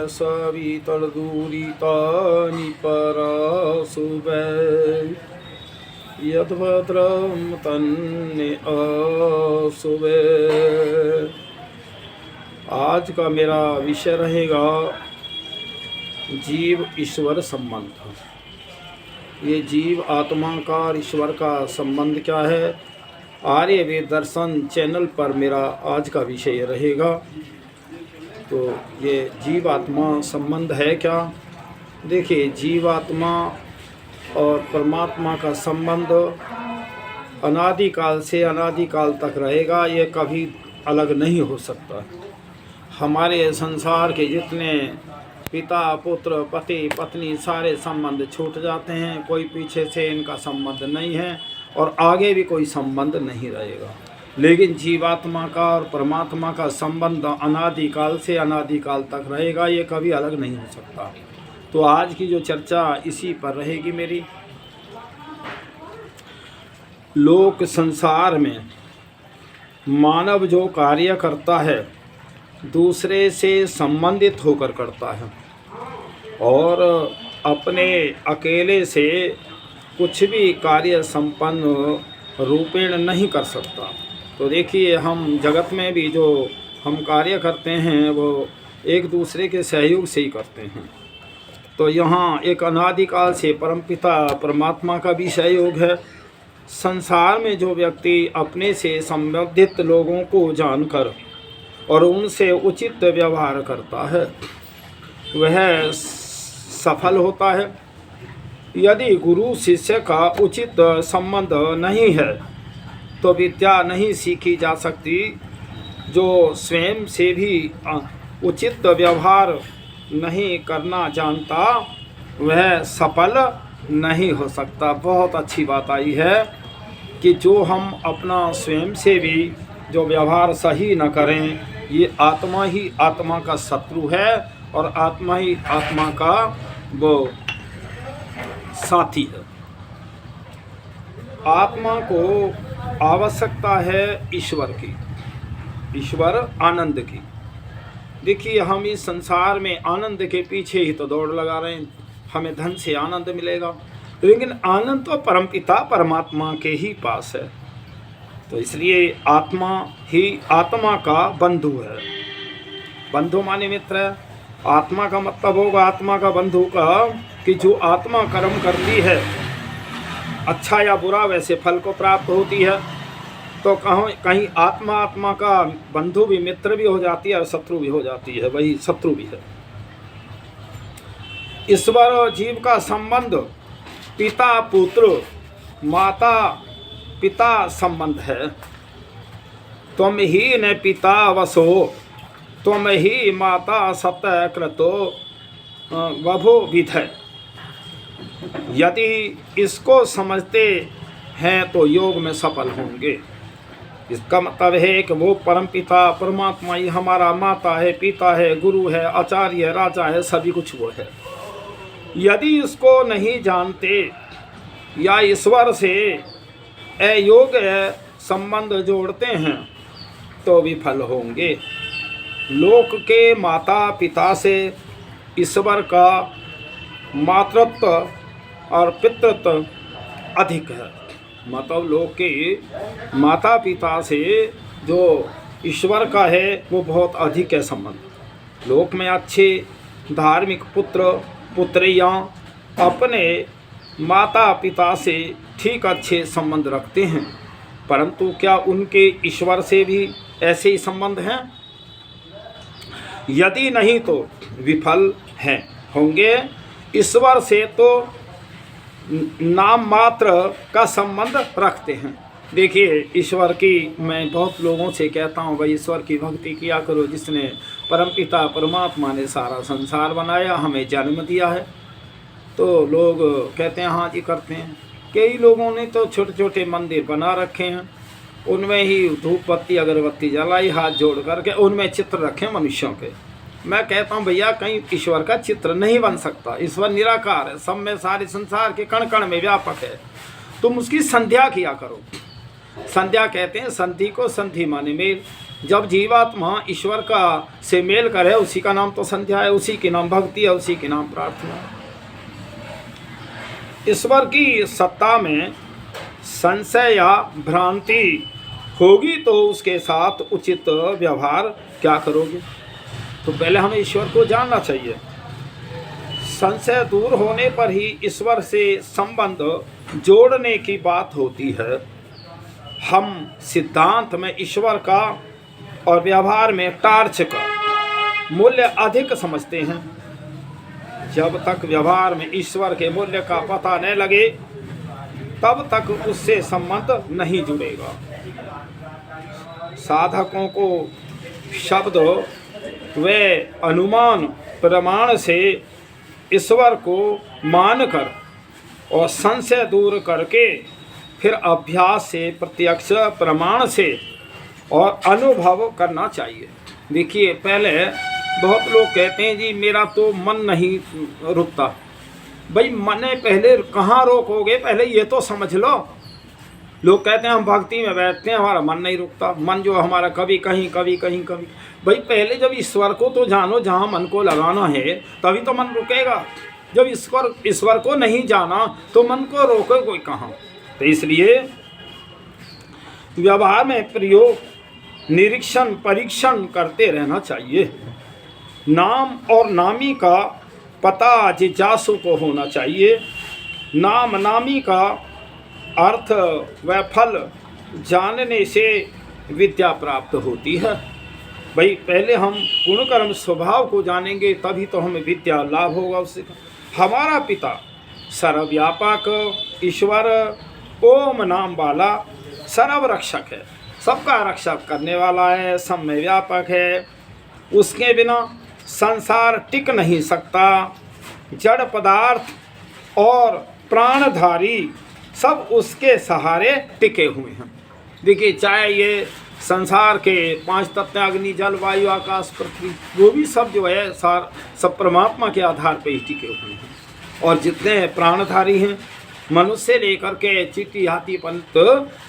सवितर्दूरितानि पराशुभे यद्भद्रं तन्निअशुभे। आज का मेरा विषय रहेगा जीव ईश्वर संबंध। ये जीव आत्मा का और ईश्वर का संबंध क्या है, आर्यवेद दर्शन चैनल पर मेरा आज का विषय रहेगा। तो ये जीव आत्मा संबंध है क्या? देखिए, जीव आत्मा और परमात्मा का संबंध अनादिकाल से अनादिकाल तक रहेगा, ये कभी अलग नहीं हो सकता। हमारे संसार के जितने पिता पुत्र पति पत्नी सारे संबंध छूट जाते हैं, कोई पीछे से इनका संबंध नहीं है और आगे भी कोई संबंध नहीं रहेगा। लेकिन जीवात्मा का और परमात्मा का संबंध अनादिकाल से अनादिकाल तक रहेगा, ये कभी अलग नहीं हो सकता। तो आज की जो चर्चा इसी पर रहेगी मेरी। लोक संसार में मानव जो कार्य करता है दूसरे से संबंधित होकर करता है और अपने अकेले से कुछ भी कार्य संपन्न रूपेण नहीं कर सकता। तो देखिए, हम जगत में भी जो हम कार्य करते हैं वो एक दूसरे के सहयोग से ही करते हैं। तो यहाँ एक अनादिकाल से परमपिता परमात्मा का भी सहयोग है। संसार में जो व्यक्ति अपने से संबंधित लोगों को जानकर और उनसे उचित व्यवहार करता है वह सफल होता है। यदि गुरु शिष्य का उचित संबंध नहीं है तो विद्या नहीं सीखी जा सकती। जो स्वयं से भी उचित व्यवहार नहीं करना जानता वह सफल नहीं हो सकता। बहुत अच्छी बात आई है कि जो हम अपना स्वयं से भी जो व्यवहार सही न करें, ये आत्मा ही आत्मा का शत्रु है और आत्मा ही आत्मा का वो साथी है। आत्मा को आवश्यकता है ईश्वर की, ईश्वर आनंद की। देखिए, हम इस संसार में आनंद के पीछे ही तो दौड़ लगा रहे हैं। हमें धन से आनंद मिलेगा, लेकिन आनंद तो परमपिता परमात्मा के ही पास है। तो इसलिए आत्मा ही आत्मा का बंधु है। बंधु माने मित्र है। आत्मा का मतलब होगा आत्मा का बंधु का कि जो आत्मा कर्म करती है, अच्छा या बुरा वैसे फल को प्राप्त होती है। तो कहीं आत्मा आत्मा का बंधु भी मित्र भी हो जाती है और शत्रु भी हो जाती है, वही शत्रु भी है। ईश्वर और जीव का संबंध पिता पुत्र माता पिता संबंध है। तुम ही न पिता वसो, तुम ही माता सतः कृतो वभो विधय। यदि इसको समझते हैं तो योग में सफल होंगे। इसका मतलब है कि वो परमपिता परमात्मा ही हमारा माता है, पिता है, गुरु है, आचार्य है, राजा है, सभी कुछ वो है। यदि इसको नहीं जानते या ईश्वर से अयोग्य संबंध जोड़ते हैं तो विफल होंगे। लोक के माता पिता से ईश्वर का मातृत्व और पितृत्व अधिक है। मतलब लोक के माता पिता से जो ईश्वर का है वो बहुत अधिक है संबंध। लोक में अच्छे धार्मिक पुत्र पुत्रियाँ अपने माता पिता से ठीक अच्छे संबंध रखते हैं, परंतु क्या उनके ईश्वर से भी ऐसे ही संबंध हैं? यदि नहीं तो विफल हैं होंगे। ईश्वर से तो नाम मात्र का संबंध रखते हैं। देखिए, ईश्वर की मैं बहुत लोगों से कहता हूँ भाई ईश्वर की भक्ति किया करो, जिसने परमपिता परमात्मा ने सारा संसार बनाया, हमें जन्म दिया है। तो लोग कहते हैं हाँ जी करते हैं। कई लोगों ने तो छोटे छोटे मंदिर बना रखे हैं, उनमें ही धूप बत्ती अगरबत्ती जलाई हाथ जोड़ करके, उनमें चित्र रखे मनुष्यों के। मैं कहता हूँ भैया कहीं ईश्वर का चित्र नहीं बन सकता। ईश्वर निराकार है, सब में सारे संसार के कण कण में व्यापक है। तुम उसकी संध्या किया करो। संध्या कहते हैं संधि को, संधि माने मेल। जब जीवात्मा ईश्वर का से मेल करे, उसी का नाम तो संध्या है, उसी के नाम भक्ति है, उसी के नाम प्रार्थना है। ईश्वर की सत्ता में संशय या भ्रांति होगी तो उसके साथ उचित व्यवहार क्या करोगे? तो पहले हमें ईश्वर को जानना चाहिए। संशय दूर होने पर ही ईश्वर से संबंध जोड़ने की बात होती है। हम सिद्धांत में ईश्वर का और व्यवहार में टार्च का मूल्य अधिक समझते हैं। जब तक व्यवहार में ईश्वर के मूल्य का पता न लगे तब तक उससे संबंध नहीं जुड़ेगा। साधकों को शब्द व अनुमान प्रमाण से ईश्वर को मानकर और संशय दूर करके फिर अभ्यास से, प्रत्यक्ष प्रमाण से और अनुभव करना चाहिए। देखिए, पहले बहुत लोग कहते हैं जी मेरा तो मन नहीं रुकता। भाई मन पहले कहाँ रोकोगे, पहले ये तो समझ लो। लोग कहते हैं हम भक्ति में बैठते हैं, हमारा मन नहीं रुकता। मन जो हमारा कभी कहीं कभी कहीं कभी, भाई पहले जब ईश्वर को तो जानो, जहाँ मन को लगाना है तभी तो मन रुकेगा। जब ईश्वर को नहीं जाना तो मन को रोके कोई कहाँ। तो इसलिए व्यवहार में प्रयोग, निरीक्षण, परीक्षण करते रहना चाहिए। नाम और नामी का पता जिज्ञासु को होना चाहिए। नाम नामी का अर्थ व फल जानने से विद्या प्राप्त होती है। भाई पहले हम गुण कर्म स्वभाव को जानेंगे तभी तो हमें विद्या लाभ होगा उससे। हमारा पिता सर्वव्यापक ईश्वर ओम नाम वाला सर्वरक्षक है, सबका रक्षक करने वाला है, सब में व्यापक है। उसके बिना संसार टिक नहीं सकता। जड़ पदार्थ और प्राणधारी सब उसके सहारे टिके हुए हैं। देखिए, चाहे ये संसार के 5 तत्व अग्नि जल वायु आकाश पृथ्वी, वो भी सब जो है सब परमात्मा के आधार पे ही टिके हुए हैं। और जितने प्राणधारी हैं, मनुष्य लेकर के चींटी हाथी पंत,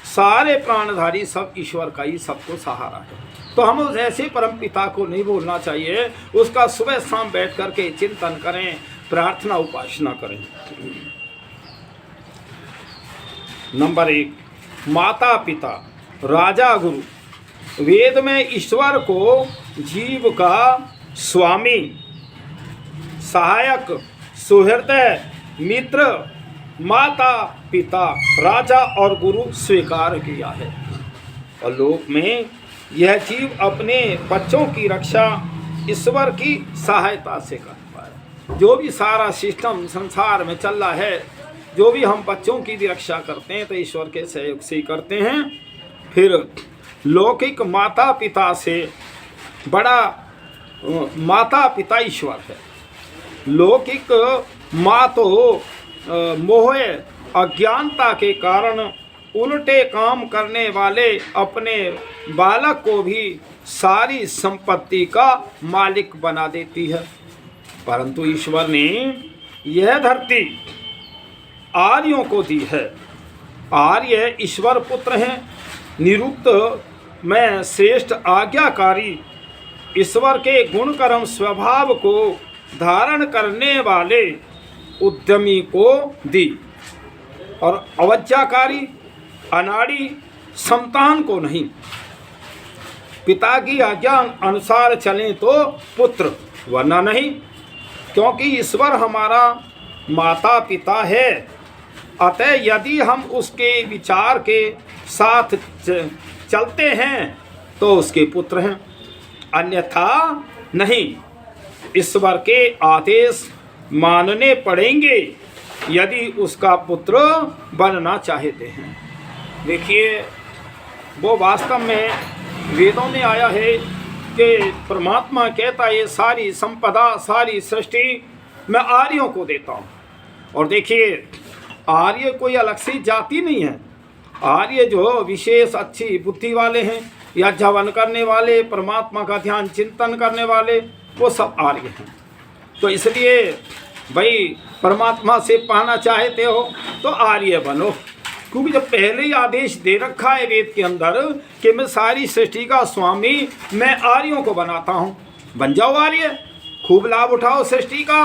सारे प्राणधारी सब ईश्वर का ही सबको सहारा है। तो हम उस ऐसे परम पिता को नहीं भूलना चाहिए। उसका सुबह शाम बैठ करके चिंतन करें, प्रार्थना उपासना करें। नंबर 1, माता पिता, राजा गुरु। वेद में ईश्वर को जीव का स्वामी, सहायक, सुहृदय, मित्र, माता पिता, राजा और गुरु स्वीकार किया है। और लोक में यह जीव अपने बच्चों की रक्षा ईश्वर की सहायता से करता है। जो भी सारा सिस्टम संसार में चल रहा है, जो भी हम बच्चों की भी रक्षा करते हैं तो ईश्वर के सहयोग से ही करते हैं। फिर लौकिक माता पिता से बड़ा माता पिता ईश्वर है। लौकिक माँ तो मोह अज्ञानता के कारण उल्टे काम करने वाले अपने बालक को भी सारी संपत्ति का मालिक बना देती है। परंतु ईश्वर ने यह धरती आर्यों को दी है। आर्य ईश्वर पुत्र हैं, निरुक्त में श्रेष्ठ आज्ञाकारी, ईश्वर के गुण कर्म स्वभाव को धारण करने वाले उद्यमी को दी, और अवज्ञाकारी अनाड़ी संतान को नहीं। पिता की आज्ञा अनुसार चलें तो पुत्र, वरना नहीं। क्योंकि ईश्वर हमारा माता पिता है, अतः यदि हम उसके विचार के साथ चलते हैं तो उसके पुत्र हैं, अन्यथा नहीं। ईश्वर के आदेश मानने पड़ेंगे यदि उसका पुत्र बनना चाहते हैं। देखिए, वो वास्तव में वेदों में आया है कि परमात्मा कहता है ये सारी संपदा, सारी सृष्टि मैं आर्यों को देता हूँ। और देखिए, आर्य कोई अलग सी जाति नहीं है। आर्य जो विशेष अच्छी बुद्धि वाले हैं या जवन करने वाले, परमात्मा का ध्यान चिंतन करने वाले, वो सब आर्य हैं। तो इसलिए भाई परमात्मा से पाना चाहते हो तो आर्य बनो। क्योंकि जब पहले ही आदेश दे रखा है वेद के अंदर कि मैं सारी सृष्टि का स्वामी, मैं आर्यों को बनाता हूँ, बन जाओ आर्य, खूब लाभ उठाओ सृष्टि का।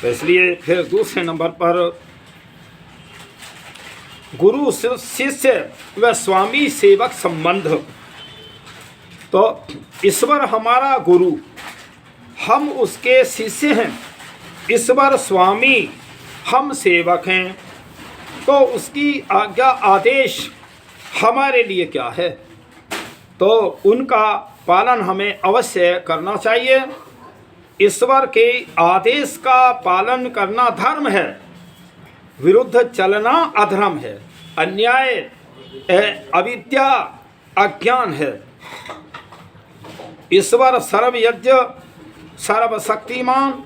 तो इसलिए फिर दूसरे नंबर पर गुरु शिष्य व स्वामी सेवक संबंध। तो ईश्वर हमारा गुरु, हम उसके शिष्य हैं, ईश्वर स्वामी, हम सेवक हैं। तो उसकी आज्ञा आदेश हमारे लिए क्या है, तो उनका पालन हमें अवश्य करना चाहिए। ईश्वर के आदेश का पालन करना धर्म है, विरुद्ध चलना अधर्म है, अन्याय अविद्या अज्ञान है। ईश्वर सर्वयज्ञ सर्वशक्तिमान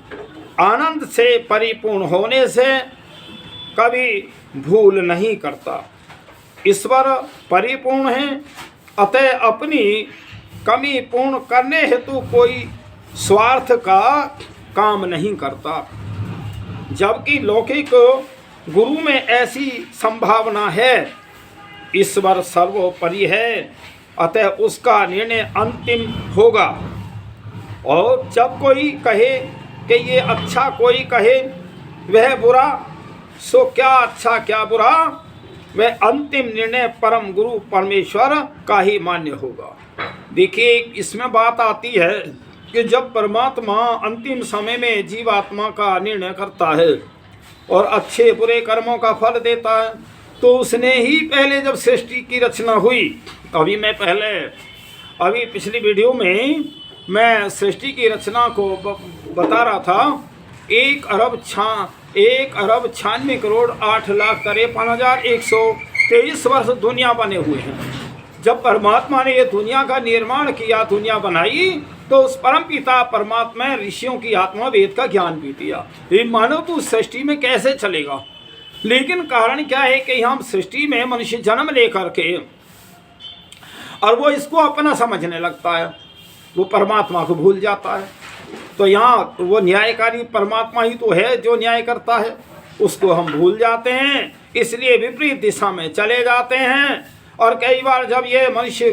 आनंद से परिपूर्ण होने से कभी भूल नहीं करता। ईश्वर परिपूर्ण है, अतः अपनी कमी पूर्ण करने हेतु कोई स्वार्थ का काम नहीं करता। जबकि लौकिक गुरु में ऐसी संभावना है। ईश्वर सर्वोपरि है, अतः उसका निर्णय अंतिम होगा। और जब कोई कहे कि ये अच्छा, कोई कहे वह बुरा, सो क्या अच्छा क्या बुरा, वह अंतिम निर्णय परम गुरु परमेश्वर का ही मान्य होगा। देखिए, इसमें बात आती है कि जब परमात्मा अंतिम समय में जीवात्मा का निर्णय करता है और अच्छे बुरे कर्मों का फल देता है, तो उसने ही पहले जब सृष्टि की रचना हुई, अभी पिछली वीडियो में मैं सृष्टि की रचना को बता रहा था। 1,96,8,53,123 वर्ष दुनिया बने हुए हैं। जब परमात्मा ने ये दुनिया का निर्माण किया, दुनिया बनाई, तो उस परम पिता परमात्मा ऋषियों की आत्मा वेद का ज्ञान भी दिया। ये मानव तो सृष्टि में कैसे चलेगा। लेकिन कारण क्या है कि हम सृष्टि में मनुष्य जन्म लेकर के और वो इसको अपना समझने लगता है, वो परमात्मा को भूल जाता है। तो यहाँ वो न्यायकारी परमात्मा ही तो है जो न्याय करता है, उसको हम भूल जाते हैं, इसलिए विपरीत दिशा में चले जाते हैं। और कई बार जब ये मनुष्य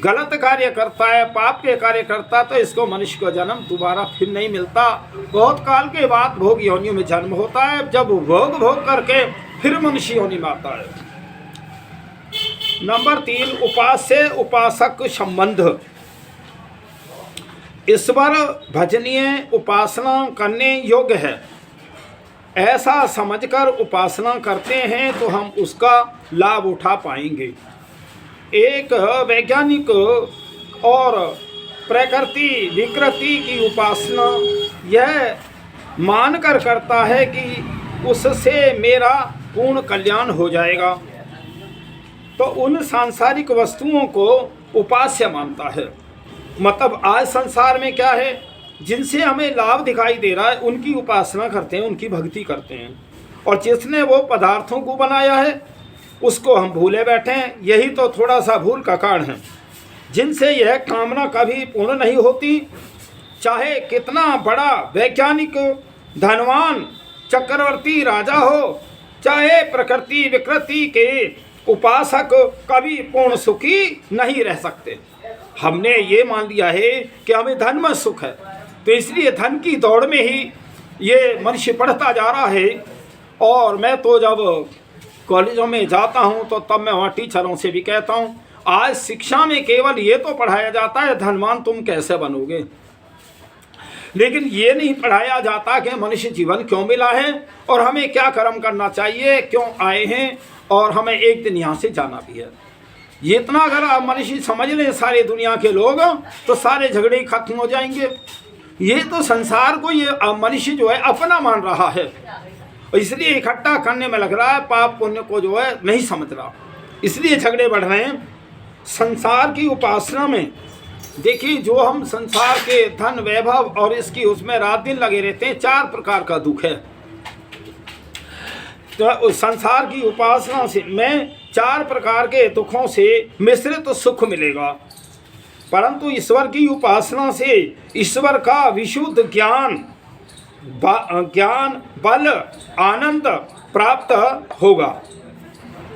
गलत कार्य करता है, पाप के कार्य करता है, तो इसको मनुष्य को जन्म दोबारा फिर नहीं मिलता। बहुत काल के बाद भोग योनियों में जन्म होता है, जब भोग करके फिर मनुष्य योनि में आता है। नंबर 3, उपास्य उपासक संबंध। ईश्वर भजनीय, उपासना करने योग्य है, ऐसा समझकर उपासना करते हैं तो हम उसका लाभ उठा पाएंगे। एक वैज्ञानिक और प्रकृति विकृति की उपासना यह मानकर करता है कि उससे मेरा पूर्ण कल्याण हो जाएगा, तो उन सांसारिक वस्तुओं को उपास्य मानता है। मतलब आज संसार में क्या है, जिनसे हमें लाभ दिखाई दे रहा है उनकी उपासना करते हैं, उनकी भक्ति करते हैं, और जिसने वो पदार्थों को बनाया है उसको हम भूले बैठे हैं। यही तो थोड़ा सा भूल का कारण है, जिनसे यह कामना कभी पूर्ण नहीं होती। चाहे कितना बड़ा वैज्ञानिक, धनवान, चक्रवर्ती राजा हो, चाहे प्रकृति विकृति के उपासक कभी पूर्ण सुखी नहीं रह सकते। हमने ये मान लिया है कि हमें धन में सुख है, तो इसलिए धन की दौड़ में ही ये मनुष्य बढ़ता जा रहा है। और मैं तो जब कॉलेजों में जाता हूँ तो तब मैं वहाँ टीचरों से भी कहता हूँ, आज शिक्षा में केवल ये तो पढ़ाया जाता है धनवान तुम कैसे बनोगे, लेकिन ये नहीं पढ़ाया जाता कि मनुष्य जीवन क्यों मिला है और हमें क्या कर्म करना चाहिए, क्यों आए हैं और हमें एक दिन यहाँ से जाना भी है। ये इतना अगर मनुष्य समझ लें सारे दुनिया के लोग, तो सारे झगड़े खत्म हो जाएंगे। ये तो संसार को ये मनुष्य जो है अपना मान रहा है, इसलिए इकट्ठा करने में लग रहा है, पाप पुण्य को जो है नहीं समझ रहा, इसलिए झगड़े बढ़ रहे हैं। संसार की उपासना में देखिए, जो हम संसार के धन वैभव और इसकी उसमें रात दिन लगे रहते हैं, 4 प्रकार का दुख है। तो संसार की उपासना से में 4 प्रकार के दुखों से मिश्रित सुख मिलेगा, परंतु ईश्वर की उपासना से ईश्वर का विशुद्ध ज्ञान बल आनंद प्राप्त होगा।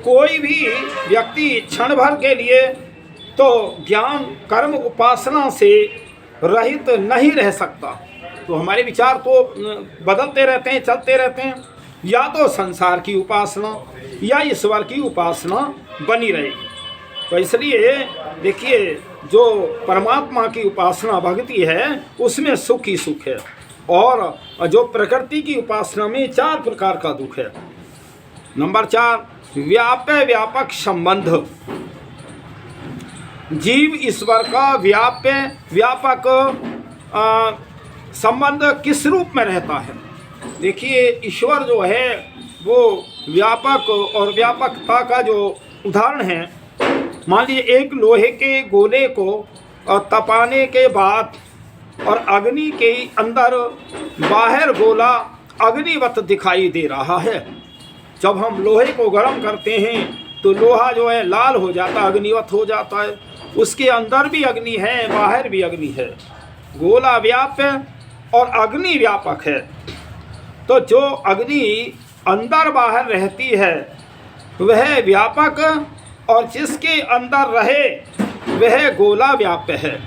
कोई भी व्यक्ति क्षण भर के लिए तो ज्ञान कर्म उपासना से रहित नहीं रह सकता। तो हमारे विचार तो बदलते रहते हैं, चलते रहते हैं। या तो संसार की उपासना या ईश्वर की उपासना बनी रहेगी। तो इसलिए देखिए, जो परमात्मा की उपासना भक्ति है उसमें सुख ही सुख है, और जो प्रकृति की उपासना में 4 प्रकार का दुख है। नंबर 4, व्याप्य व्यापक संबंध। जीव ईश्वर का व्याप्य व्यापक संबंध किस रूप में रहता है? देखिए, ईश्वर जो है वो व्यापक और व्यापकता का जो उदाहरण है, मान लीजिए एक लोहे के गोले को तपाने के बाद और अग्नि के अंदर बाहर गोला अग्निवत दिखाई दे रहा है। जब हम लोहे को गर्म करते हैं तो लोहा जो है लाल हो जाता है, अग्निवत हो जाता है। उसके अंदर भी अग्नि है, बाहर भी अग्नि है। गोला व्याप्य और अग्नि व्यापक है। तो जो अग्नि अंदर बाहर रहती है वह व्यापक, और जिसके अंदर रहे वह गोला व्याप्य है।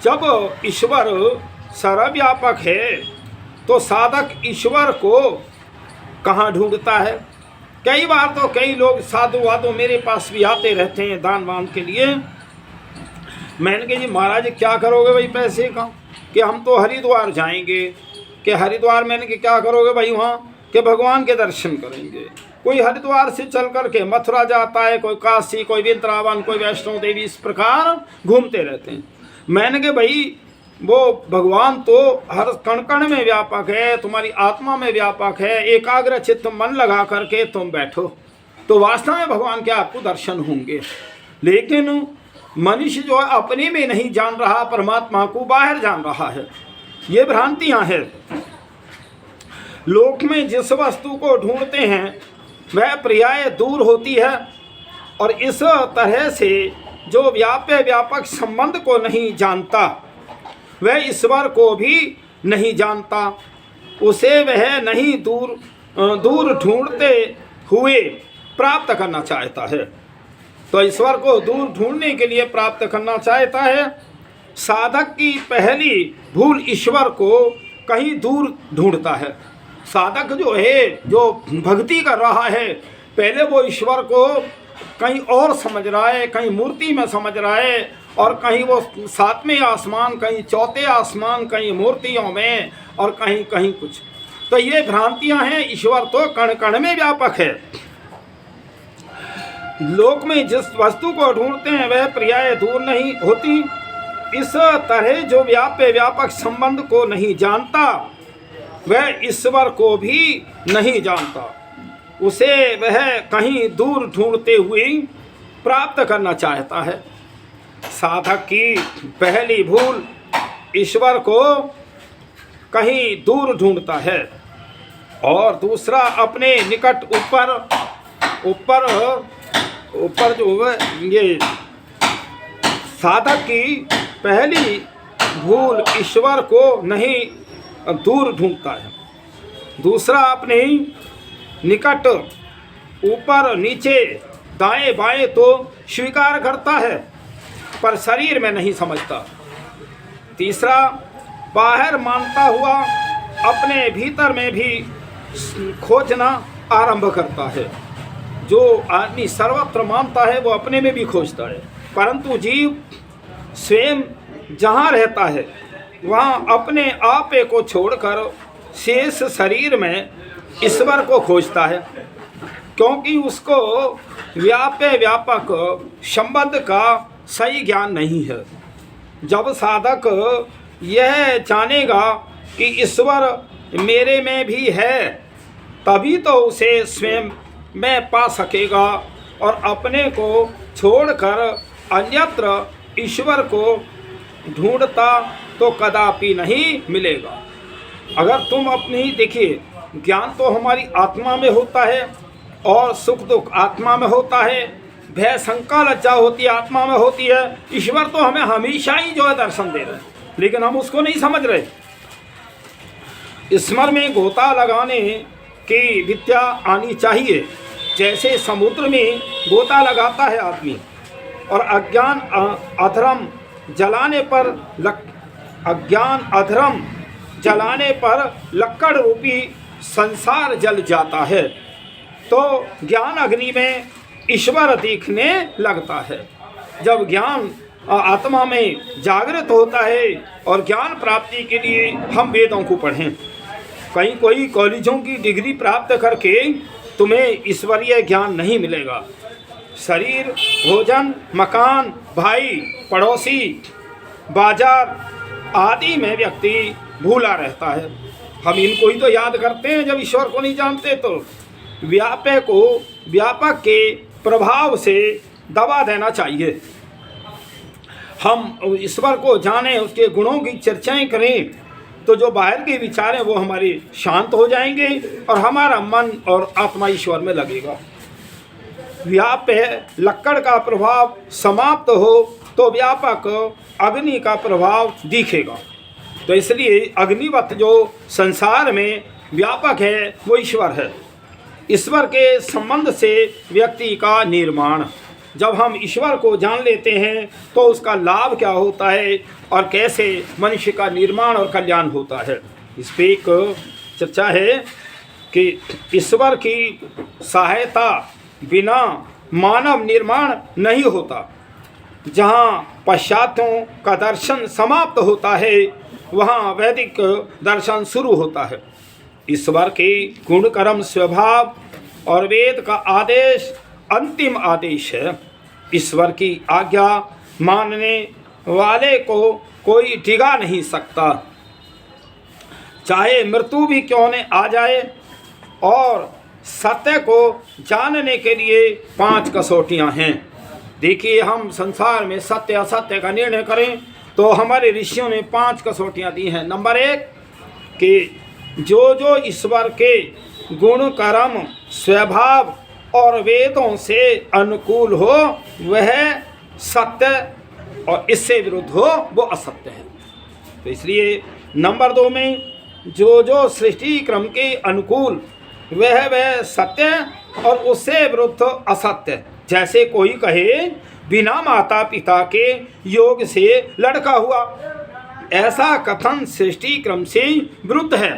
जब ईश्वर सर्वव्यापक है तो साधक ईश्वर को कहाँ ढूंढता है? कई बार तो कई लोग साधु वाधु मेरे पास भी आते रहते हैं दान वान के लिए। मैंने कहा जी महाराज क्या करोगे भाई पैसे का? कि हम तो हरिद्वार जाएंगे। कि हरिद्वार मैंने कि क्या करोगे भाई वहाँ? कि भगवान के दर्शन करेंगे। कोई हरिद्वार से चल कर के मथुरा जाता है, कोई काशी, कोई वृंदावन, कोई वैष्णो देवी, इस प्रकार घूमते रहते हैं। मैंने कहा भाई वो भगवान तो हर कण कण में व्यापक है, तुम्हारी आत्मा में व्यापक है। एकाग्र चित्त मन लगा करके तुम बैठो तो वास्तव में भगवान के आपको दर्शन होंगे। लेकिन मनुष्य जो है अपने में नहीं जान रहा, परमात्मा को बाहर जान रहा है। ये भ्रांतियां हैं। लोक में जिस वस्तु को ढूंढते हैं वह पर्याय दूर होती है, और इस तरह से जो व्याप्य व्यापक संबंध को नहीं जानता वह ईश्वर को भी नहीं जानता। उसे वह नहीं दूर ढूंढते हुए प्राप्त करना चाहता है। तो ईश्वर को दूर ढूंढने के लिए प्राप्त करना चाहता है। साधक की पहली भूल ईश्वर को कहीं दूर ढूंढता है। साधक जो है, जो भक्ति कर रहा है, पहले वो ईश्वर को कहीं और समझ रहा है, कहीं मूर्ति में समझ रहा है, और कहीं वो 7वें आसमान, कहीं 4थे आसमान, कहीं मूर्तियों में, और कहीं कहीं कुछ। तो ये भ्रांतियां हैं। ईश्वर तो कण कण में व्यापक है। लोक में जिस वस्तु को ढूंढते हैं वह पर्याय दूर नहीं होती। इस तरह जो व्याप्य व्यापक संबंध को नहीं जानता वह ईश्वर को भी नहीं जानता। उसे वह कहीं दूर ढूंढते हुए प्राप्त करना चाहता है। साधक की पहली भूल ईश्वर को कहीं दूर ढूंढता है, और दूसरा अपने निकट ऊपर जो है, ये साधक की पहली भूल ईश्वर को नहीं दूर ढूंढता है। दूसरा अपने निकट, ऊपर नीचे, दाएं बाएं तो स्वीकार करता है पर शरीर में नहीं समझता। तीसरा बाहर मानता हुआ अपने भीतर में भी खोजना आरंभ करता है। जो आदमी सर्वत्र मानता है वो अपने में भी खोजता है, परंतु जीव स्वयं जहाँ रहता है वहाँ अपने आपे को छोड़कर शेष शरीर में ईश्वर को खोजता है, क्योंकि उसको व्याप्य व्यापक संबंध का सही ज्ञान नहीं है। जब साधक यह जानेगा कि ईश्वर मेरे में भी है, तभी तो उसे स्वयं में पा सकेगा, और अपने को छोड़कर अन्यत्र ईश्वर को ढूंढता तो कदापि नहीं मिलेगा। अगर तुम अपनी, देखिए, ज्ञान तो हमारी आत्मा में होता है, और सुख दुख आत्मा में होता है, भय शंका लज्जा होती है आत्मा में होती है। ईश्वर तो हमें हमेशा ही जो है दर्शन दे रहे हैं, लेकिन हम उसको नहीं समझ रहे। स्मर में गोता लगाने की विद्या आनी चाहिए, जैसे समुद्र में गोता लगाता है आदमी और अधर्म जलाने पर लक्कड़ रूपी संसार जल जाता है, तो ज्ञान अग्नि में ईश्वर दिखने लगता है। जब ज्ञान आत्मा में जागृत होता है और ज्ञान प्राप्ति के लिए हम वेदों को पढ़ें। कहीं कोई कॉलेजों की डिग्री प्राप्त करके तुम्हें ईश्वरीय ज्ञान नहीं मिलेगा। शरीर, भोजन, मकान, भाई, पड़ोसी, बाजार आदि में व्यक्ति भूला रहता है। हम इनको ही तो याद करते हैं जब ईश्वर को नहीं जानते। तो व्यापक के प्रभाव से दबा देना चाहिए। हम ईश्वर को जानें, उसके गुणों की चर्चाएं करें, तो जो बाहर के विचार हैं वो हमारे शांत हो जाएंगे और हमारा मन और आत्मा ईश्वर में लगेगा। लक्कड़ का प्रभाव समाप्त हो तो व्यापक अग्नि का प्रभाव दिखेगा। तो इसलिए अग्निवत जो संसार में व्यापक है वो ईश्वर है। ईश्वर के संबंध से व्यक्ति का निर्माण, जब हम ईश्वर को जान लेते हैं तो उसका लाभ क्या होता है और कैसे मनुष्य का निर्माण और कल्याण होता है, इस पर एक चर्चा है कि ईश्वर की सहायता बिना मानव निर्माण नहीं होता। जहाँ पाश्चात्यों का दर्शन समाप्त होता है वहाँ वैदिक दर्शन शुरू होता है। ईश्वर के गुण कर्म स्वभाव और वेद का आदेश अंतिम आदेश है। ईश्वर की आज्ञा मानने वाले को कोई डिगा नहीं सकता, चाहे मृत्यु भी क्यों न आ जाए। और सत्य को जानने के लिए 5 कसौटियाँ हैं। देखिए, हम संसार में सत्य असत्य का निर्णय करें तो हमारे ऋषियों ने 5 कसौटियाँ दी हैं। नंबर 1 कि जो ईश्वर के गुण कर्म स्वभाव और वेदों से अनुकूल हो वह सत्य और इससे विरुद्ध हो वो असत्य है। तो इसलिए नंबर 2 में जो सृष्टि क्रम के अनुकूल वह सत्य और उससे विरुद्ध असत्य। जैसे कोई कहे बिना माता पिता के योग से लड़का हुआ, ऐसा कथन सृष्टि क्रम से विरुद्ध है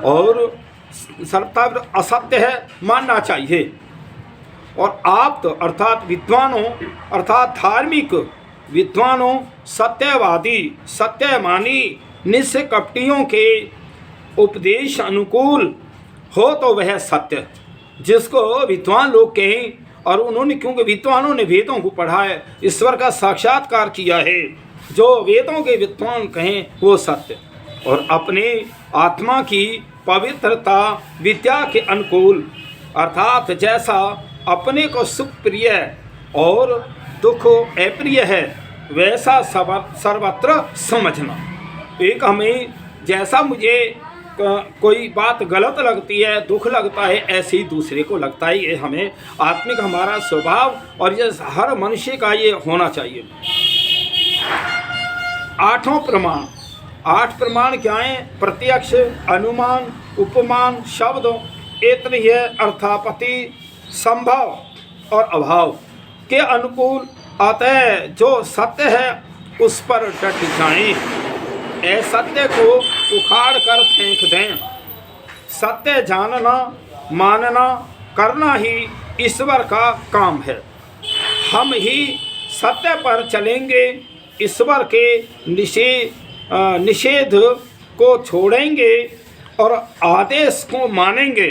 और सर्वथा असत्य है, मानना चाहिए। और आप्त अर्थात विद्वानों अर्थात धार्मिक विद्वानों, सत्यवादी सत्यमानी निष्कपटियों के उपदेश अनुकूल हो तो वह सत्य। जिसको विद्वान लोग कहें, और उन्होंने क्योंकि विद्वानों ने वेदों को पढ़ा है, ईश्वर का साक्षात्कार किया है, जो वेदों के विद्वान कहें वो सत्य। और अपने आत्मा की पवित्रता विद्या के अनुकूल अर्थात जैसा अपने को सुख प्रिय और दुख अप्रिय है वैसा सर्वत्र समझना। एक हमें जैसा मुझे कोई बात गलत लगती है, दुख लगता है, ऐसे ही दूसरे को लगता है। ये हमें आत्मिक हमारा स्वभाव और ये हर मनुष्य का ये होना चाहिए। 8 प्रमाण। 8 प्रमाण क्या हैं? प्रत्यक्ष, अनुमान, उपमान, शब्द, ऐतरेय, अर्थापत्ति, संभव और अभाव के अनुकूल अतः जो सत्य है उस पर डट जाएं, असत्य को उखाड़ कर फेंक दें। सत्य जानना मानना करना ही ईश्वर का काम है। हम ही सत्य पर चलेंगे, ईश्वर के निषेध को छोड़ेंगे और आदेश को मानेंगे।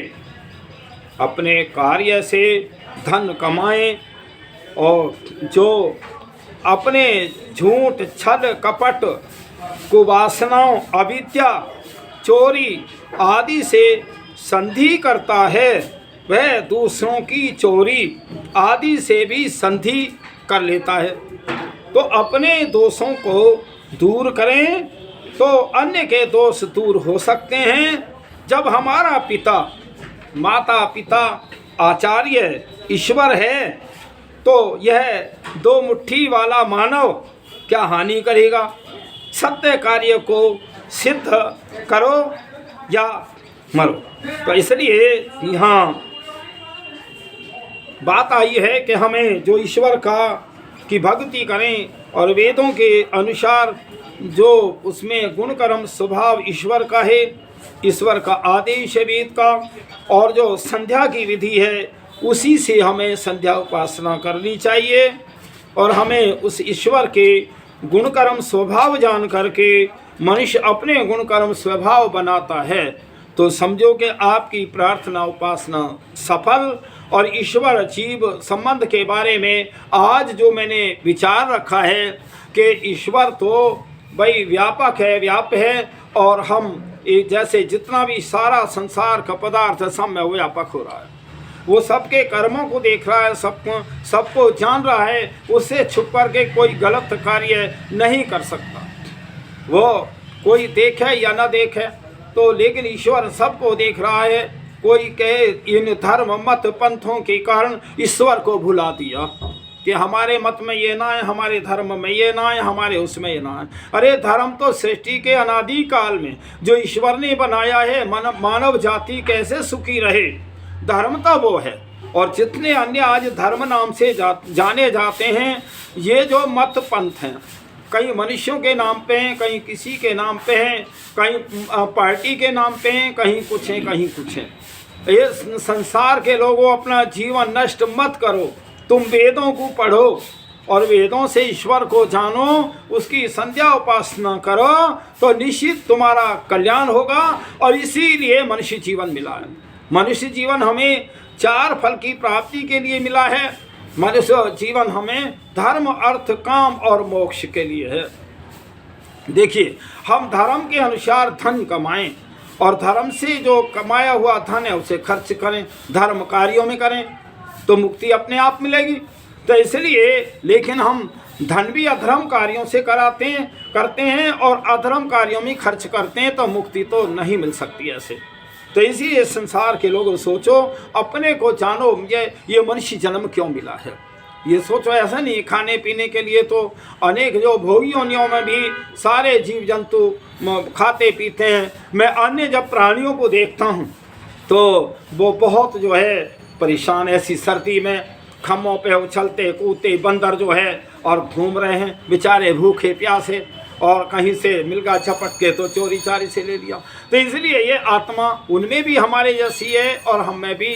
अपने कार्य से धन कमाएं और जो अपने झूठ छल कपट कुवासनाओं अविद्या चोरी आदि से संधि करता है वह दूसरों की चोरी आदि से भी संधि कर लेता है। तो अपने दोषों को दूर करें तो अन्य के दोष दूर हो सकते हैं। जब हमारा पिता माता पिता आचार्य ईश्वर है तो यह 2 मुट्ठी वाला मानव क्या हानि करेगा। सत्य कार्य को सिद्ध करो या मरो। तो इसलिए यहाँ बात आई है कि हमें जो ईश्वर की भक्ति करें और वेदों के अनुसार जो उसमें गुण कर्म स्वभाव ईश्वर का है, ईश्वर का आदेश है वेद का, और जो संध्या की विधि है उसी से हमें संध्या उपासना करनी चाहिए। और हमें उस ईश्वर के गुण कर्म स्वभाव जान करके मनुष्य अपने गुण कर्म स्वभाव बनाता है तो समझो कि आपकी प्रार्थना उपासना सफल। और ईश्वर जीव संबंध के बारे में आज जो मैंने विचार रखा है कि ईश्वर तो भाई व्यापक है, व्याप्य है, और हम जैसे जितना भी सारा संसार का पदार्थ सब में व्यापक हो रहा है, वो सबके कर्मों को देख रहा है, सबको जान रहा है, उससे छुप कर के कोई गलत कार्य नहीं कर सकता। वो कोई देखे या ना देखे तो, लेकिन ईश्वर सबको देख रहा है। कोई कहे इन धर्म मत पंथों के कारण ईश्वर को भुला दिया कि हमारे मत में ये ना है, हमारे धर्म में ये ना है, हमारे उसमें ये ना है। अरे धर्म तो सृष्टि के अनादि काल में जो ईश्वर ने बनाया है, मानव जाति कैसे सुखी रहे, धर्म तो वो है। और जितने अन्य आज धर्म नाम से जाने जाते हैं, ये जो मत पंथ हैं, कहीं मनुष्यों के नाम पे हैं, कहीं किसी के नाम पे हैं, कहीं पार्टी के नाम पे हैं, कहीं कुछ हैं, कहीं कुछ हैं। ये संसार के लोगों अपना जीवन नष्ट मत करो, तुम वेदों को पढ़ो और वेदों से ईश्वर को जानो, उसकी संध्या उपासना करो तो निश्चित तुम्हारा कल्याण होगा। और इसीलिए मनुष्य जीवन मिला है। मनुष्य जीवन हमें 4 फल की प्राप्ति के लिए मिला है। मनुष्य जीवन हमें धर्म अर्थ काम और मोक्ष के लिए है। देखिए, हम धर्म के अनुसार धन कमाएं और धर्म से जो कमाया हुआ धन है उसे खर्च करें, धर्म कार्यों में करें तो मुक्ति अपने आप मिलेगी। तो इसलिए लेकिन हम धन भी अधर्म कार्यों से करते हैं और अधर्म कार्यों में खर्च करते हैं तो मुक्ति तो नहीं मिल सकती ऐसे। तो इसीलिए संसार के लोग सोचो, अपने को जानो, ये मनुष्य जन्म क्यों मिला है, ये सोचो। ऐसा नहीं, खाने पीने के लिए तो अनेक जो भोगी योनियों में भी सारे जीव जंतु खाते पीते हैं। मैं अन्य जब प्राणियों को देखता हूँ तो वो बहुत जो है परेशान, ऐसी सर्दी में खम्भों पे उछलते कूदते बंदर जो है और घूम रहे हैं बेचारे भूखे प्यासे, और कहीं से मिल गया झपट के तो चोरी चारी से ले लिया। तो इसलिए ये आत्मा उनमें भी हमारे जैसी है और हम में भी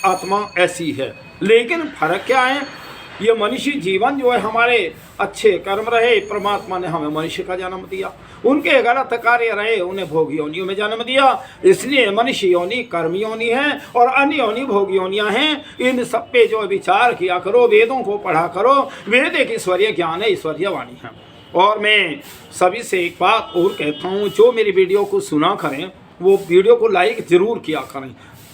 आत्मा ऐसी है। लेकिन फर्क क्या है, ये मनुष्य जीवन जो है हमारे अच्छे कर्म रहे, परमात्मा ने हमें मनुष्य का जन्म दिया, उनके गलत कार्य रहे उन्हें भोग योनियों में जन्म दिया। इसलिए मनुष्य योनि कर्म योनि है और अन्य योनि भोग योनियाँ हैं। इन सब पे जो विचार किया करो, वेदों को पढ़ा करो, वेद एक ईश्वरीय ज्ञान है, ईश्वरीय वाणी है। और मैं सभी से एक बात और कहता हूँ, जो मेरी वीडियो को सुना करें वो वीडियो को लाइक ज़रूर किया करें,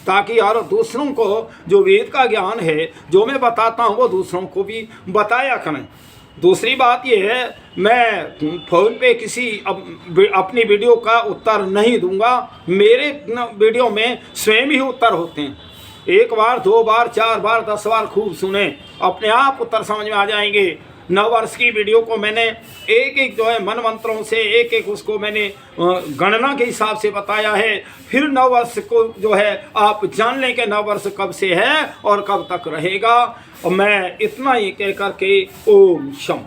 ताकि यार दूसरों को जो वेद का ज्ञान है जो मैं बताता हूँ वो दूसरों को भी बताया करें। दूसरी बात ये है, मैं फ़ोन पे किसी अपनी वीडियो का उत्तर नहीं दूंगा। मेरे वीडियो में स्वयं ही उत्तर होते हैं। 1 बार 2 बार 4 बार 10 बार खूब सुने, अपने आप उत्तर समझ में आ जाएंगे। 9 वर्ष की वीडियो को मैंने एक जो है मन मंत्रों से एक उसको मैंने गणना के हिसाब से बताया है। फिर 9 वर्ष को जो है आप जान लें कि 9 वर्ष कब से है और कब तक रहेगा। और मैं इतना ही कह करके ओम शम।